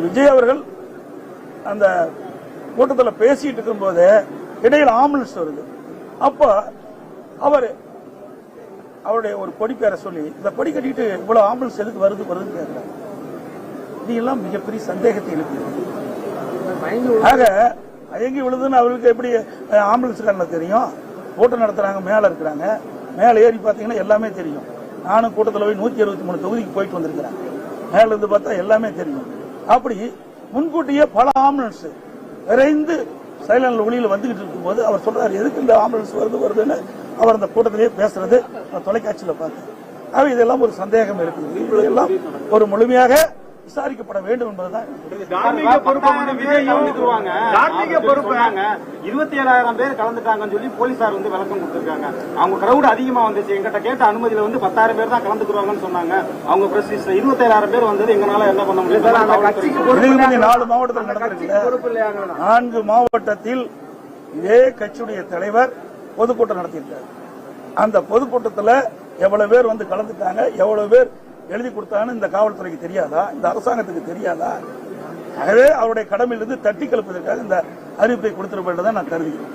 விஜய் அவர்கள் அந்த கூட்டத்தில் பேசிட்டு இருக்கும்போது இடையில் ஆம்புலன்ஸ் வருது. அப்ப அவருடைய ஒரு கொடி பேரை சொல்லி இந்த கொடி கட்டிட்டு இவ்வளவு ஆம்புலன்ஸ் எதுக்கு வருதுன்னு கேட்கிறாங்க. இதெல்லாம் மிகப்பெரிய சந்தேகத்தை எழுப்புது. ஆக அயங்கி விழுதுன்னு அவருக்கு எப்படி ஆம்புலன்ஸ்காரங்களுக்கு தெரியும்? கூட்டம் நடத்துறாங்க, மேல இருக்கிறாங்க, மேல ஏறி பாத்தீங்கன்னா எல்லாமே தெரியும். நானும் கூட்டத்தில் போய் 163 தொகுதிக்கு போயிட்டு வந்திருக்கிறேன். மேல இருந்து பார்த்தா எல்லாமே தெரியும். அப்படி முன்கூட்டியே பல ஆம்புலன்ஸ் விரைந்து சைலண்ட் ஒளியில் வந்துகிட்டு இருக்கும்போது அவர் சொல்றாரு, எதுக்கு இந்த ஆம்புலன்ஸ் வருதுன்னு அவர் அந்த கூட்டத்திலேயே பேசுறது தொலைக்காட்சியில் பார்த்தேன். ஆக இதெல்லாம் ஒரு சந்தேகம் இருக்குது. இதெல்லாம் ஒரு முழுமையாக விசாரிக்கப்பட வேண்டும் என்பதுதான். 27,000 பேர் கலந்துட்டாங்கன்னு சொல்லி போலீசார் விளக்கம் கொடுத்திருக்காங்க. அவங்க கிரௌட் அதிகமா வந்துச்சு, எங்கிட்ட கேட்ட அனுமதியில 10,000 பேர் தான் கலந்துக்குவாங்கன்னு சொன்னாங்க. அவங்க 27,000 பேர் வந்தது எங்களால என்ன பண்ண முடியும்? 4 மாவட்டத்தில் நடந்திருக்கு. 4 மாவட்டத்தில் இதே கட்சியுடைய தலைவர் பொதுக்கூட்டம் நடத்தியிருக்காரு. அந்த பொதுக்கூட்டத்தில் எவ்வளவு பேர் வந்து கலந்துட்டாங்க, எவ்வளவு பேர் எழுதி கொடுத்தாங்கன்னு இந்த காவல்துறைக்கு தெரியாதா? இந்த அரசாங்கத்துக்கு தெரியாதா? ஆகவே அவருடைய கடமையிலிருந்து தட்டி கலப்பதற்காக இந்த அறிவிப்பை கொடுத்திருப்பதை நான் கருதுகிறேன்.